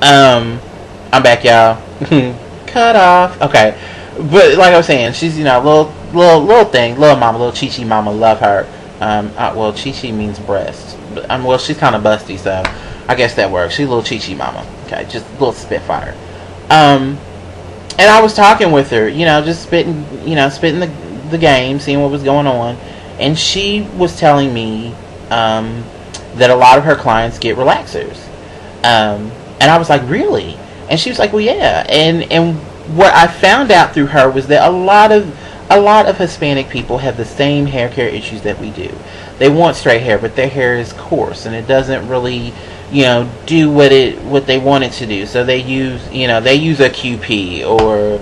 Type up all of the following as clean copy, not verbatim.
I'm back, y'all. Cut off. Okay, but like I was saying, she's little thing, little mama, little Chi Chi mama. Love her. Well, Chi Chi means breast, but well, she's kind of busty, so I guess that works. She's a little Chi Chi mama. Okay, just a little spitfire. And I was talking with her, just spitting the game, seeing what was going on, and she was telling me that a lot of her clients get relaxers, and I was like, really? And she was like, well, yeah. And what I found out through her was that a lot of Hispanic people have the same hair care issues that we do. They want straight hair, but their hair is coarse and it doesn't really do what they want it to do. So they use a QP or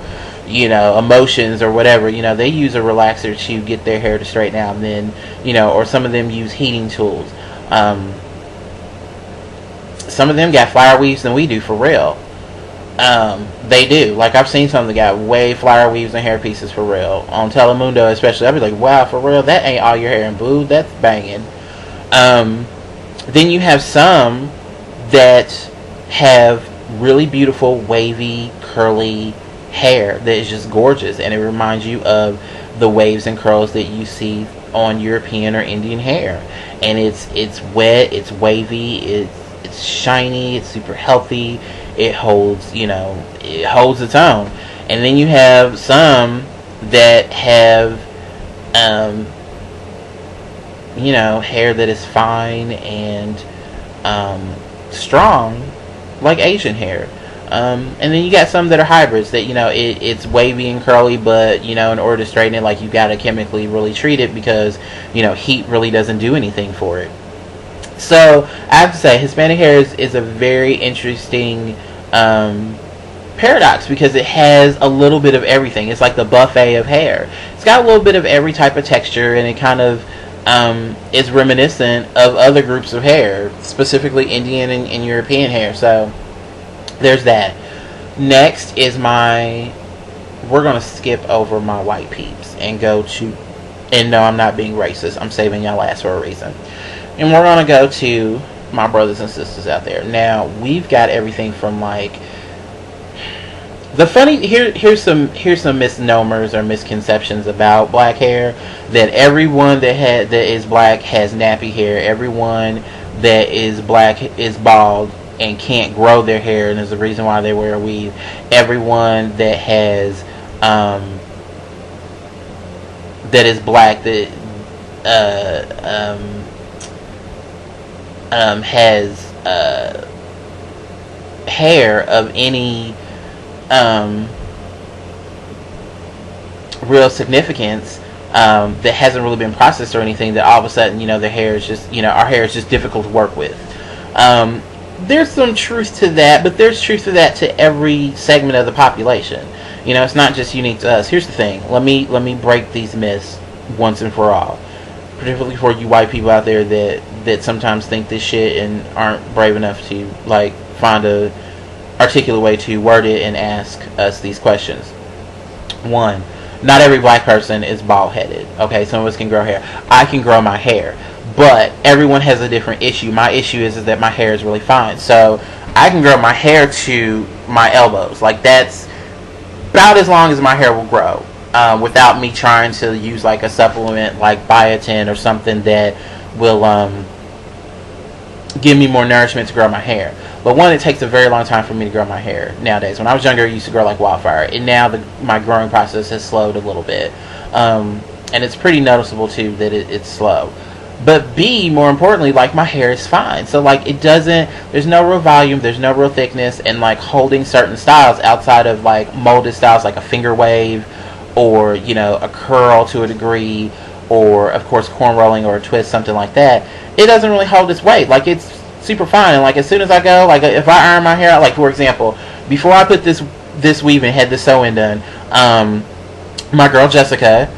emotions or whatever. They use a relaxer to get their hair to straighten out, and then or some of them use heating tools. Some of them got flyer weaves than we do, for real. They do. Like, I've seen some that got way flyer weaves and hair pieces, for real. On Telemundo especially, I'd be like, wow, for real, that ain't all your hair and boo, that's banging. Then you have some that have really beautiful, wavy, curly hair that is just gorgeous, and it reminds you of the waves and curls that you see on European or Indian hair. And it's wet, it's wavy, it's shiny, it's super healthy, it holds its own. And then you have some that have hair that is fine and strong, like Asian hair. And then you got some that are hybrids that it's wavy and curly, but in order to straighten it, like, you gotta chemically really treat it because heat really doesn't do anything for it. So I have to say, Hispanic hair is a very interesting paradox, because it has a little bit of everything. It's like the buffet of hair. It's got a little bit of every type of texture, and it kind of is reminiscent of other groups of hair, specifically Indian and European hair. So there's that. Next is we're going to skip over my white peeps and go to, and no, I'm not being racist, I'm saving y'all last for a reason. And we're going to go to my brothers and sisters out there. Now, we've got everything from, like, here's some misnomers or misconceptions about black hair. That everyone that is black has nappy hair. Everyone that is black is bald and can't grow their hair, and there's a reason why they wear a weave. Everyone that has that is black that has hair of any real significance that hasn't really been processed or anything, that all of a sudden their hair is just our hair is just difficult to work with. There's some truth to that, but there's truth to that to every segment of the population. It's not just unique to us. Here's the thing. Let me break these myths once and for all. Particularly for you white people out there that sometimes think this shit and aren't brave enough to, like, find a articulate way to word it and ask us these questions. One, not every black person is bald headed. Okay, some of us can grow hair. I can grow my hair, but everyone has a different issue. My issue is that my hair is really fine, so I can grow my hair to my elbows. Like, that's about as long as my hair will grow. Without me trying to use, like, a supplement like biotin or something that will give me more nourishment to grow my hair. But one, it takes a very long time for me to grow my hair nowadays. When I was younger, it used to grow like wildfire, and now my growing process has slowed a little bit, and it's pretty noticeable too that it's slow. But B, more importantly, like, my hair is fine, so, like, there's no real volume, there's no real thickness, and, like, holding certain styles outside of, like, molded styles like a finger wave, or a curl to a degree, or of course corn rolling or a twist, something like that, it doesn't really hold its weight. Like, it's super fine. And, like, as soon as I go, like, if I iron my hair out, like, for example, before I put this weave and had the sew-in done, my girl Jessica,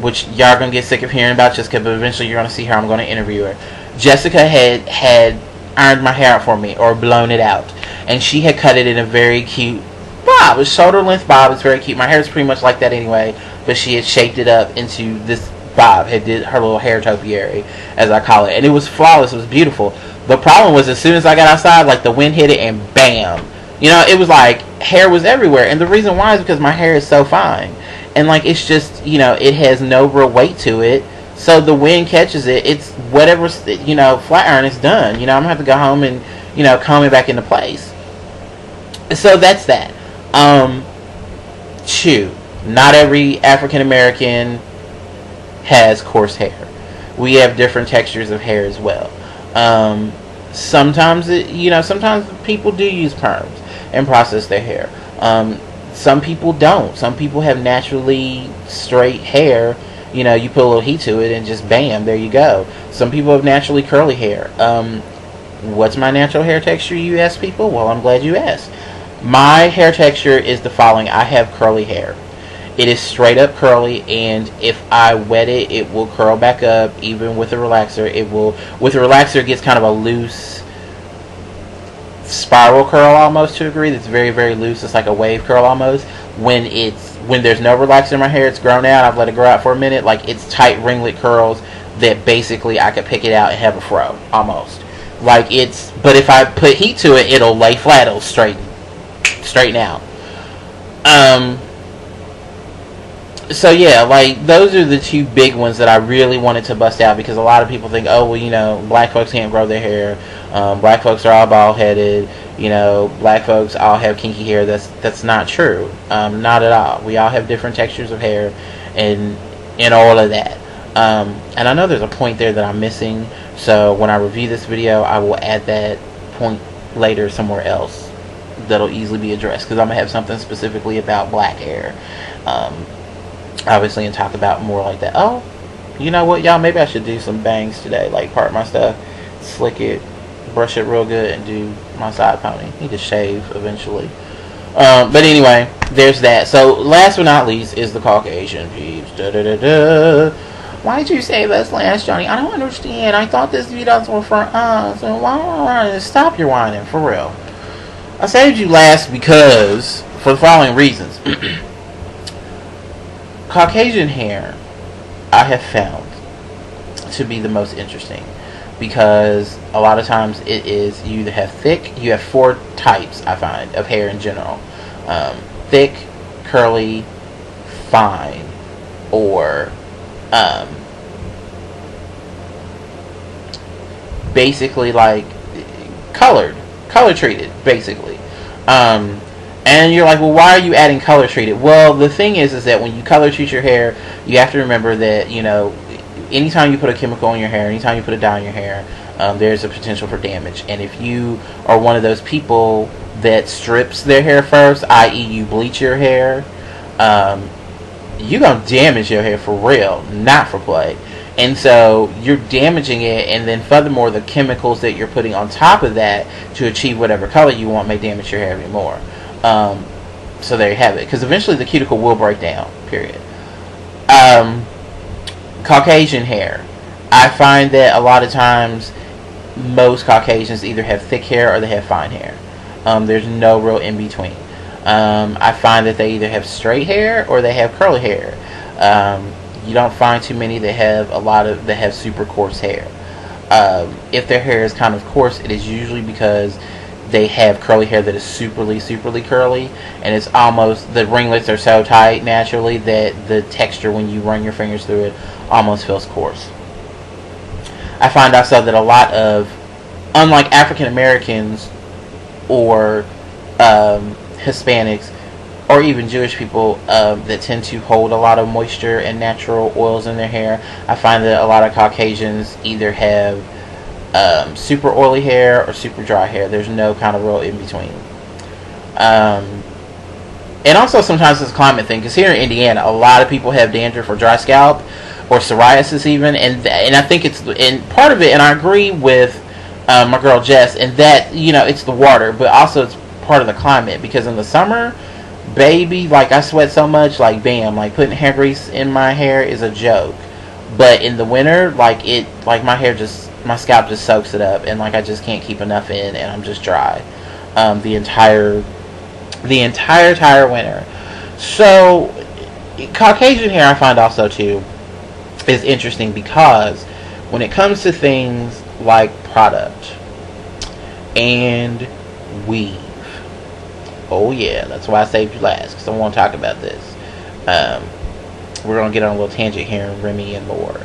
which y'all are gonna get sick of hearing about, Jessica, but eventually you're gonna see her. I'm gonna interview her. Jessica had ironed my hair out for me, or blown it out, and she had cut it in a very cute bob. It's shoulder length bob. It's very cute. My hair is pretty much like that anyway, but she had shaped it up into this bob. Had did her little hair topiary, as I call it, and it was flawless. It was beautiful. The problem was as soon as I got outside, like the wind hit it and bam. You know, it was like hair was everywhere. And the reason why is because my hair is so fine. And like it's just, you know, it has no real weight to it. So the wind catches it. It's whatever, you know, flat iron is done. You know, I'm going to have to go home and, you know, comb it back into place. So that's that. Not every African American has coarse hair. We have different textures of hair as well. Sometimes sometimes people do use perms and process their hair. Some people don't. Some people have naturally straight hair. You know, you put a little heat to it and just bam, there you go. Some people have naturally curly hair. What's my natural hair texture, you ask people? Well, I'm glad you asked. My hair texture is the following. I have curly hair. It is straight up curly, and if I wet it, it will curl back up. Even with a relaxer, it will. With a relaxer, it gets kind of a loose spiral curl almost, to a degree. That's very, very loose. It's like a wave curl almost. When there's no relaxer in my hair, it's grown out. I've let it grow out for a minute. Like it's tight ringlet curls that basically I could pick it out and have a fro almost. Like it's. But if I put heat to it, it'll lay flat. It'll straighten out. So yeah, like those are the two big ones that I really wanted to bust out, because a lot of people think, oh well, you know, black folks can't grow their hair. Black folks are all bald headed. You know, black folks all have kinky hair. That's not true. Not at all. We all have different textures of hair, and all of that. And I know there's a point there that I'm missing. So when I review this video, I will add that point later somewhere else that'll easily be addressed, because I'm gonna have something specifically about black hair. Obviously, and talk about more like that. Oh, you know what, y'all? Maybe I should do some bangs today. Like part my stuff, slick it, brush it real good, and do my side pony. Need to shave eventually. But anyway, there's that. So last but not least is the Caucasian peeps. Why did you say this last, Johnny? I don't understand. I thought this videos were for us. So why? Stop your whining, for real. I saved you last because for the following reasons. Caucasian hair, I have found to be the most interesting, because a lot of times it is, you either have thick, you have four types, I find, of hair in general. Thick, curly, fine, or basically like color treated, basically. And you're like, well, why are you adding color treated? Well, the thing is that when you color treat your hair, you have to remember that, you know, anytime you put a chemical in your hair, anytime you put a dye in your hair, there's a potential for damage. And if you are one of those people that strips their hair first, i.e. you bleach your hair, you're going to damage your hair for real, not for play. And so you're damaging it, and then furthermore, the chemicals that you're putting on top of that to achieve whatever color you want may damage your hair even more. So there you have it, because eventually the cuticle will break down, period. Caucasian hair, I find that a lot of times most Caucasians either have thick hair or they have fine hair. There's no real in between. I find that they either have straight hair or they have curly hair. You don't find too many that have super coarse hair. If their hair is kind of coarse, it is usually because they have curly hair that is superly curly, and it's almost, the ringlets are so tight naturally that the texture when you run your fingers through it almost feels coarse. I find also that a lot of, unlike African Americans or Hispanics or even Jewish people that tend to hold a lot of moisture and natural oils in their hair, I find that a lot of Caucasians either have super oily hair or super dry hair. There's no kind of real in between. And also sometimes it's a climate thing, because here in Indiana a lot of people have dandruff or dry scalp or psoriasis even, and I think it's, and part of it, and I agree with my girl Jess, and that, you know, it's the water, but also it's part of the climate, because in the summer, baby, like I sweat so much, like bam, like putting hair grease in my hair is a joke. But in the winter, like my scalp just soaks it up, and like I just can't keep enough in, and I'm just dry the entire winter. So Caucasian hair, I find also too, is interesting, because when it comes to things like product, and weave. Oh yeah, that's why I saved you last, because I want to talk about this. We're gonna get on a little tangent here, and Remy and more.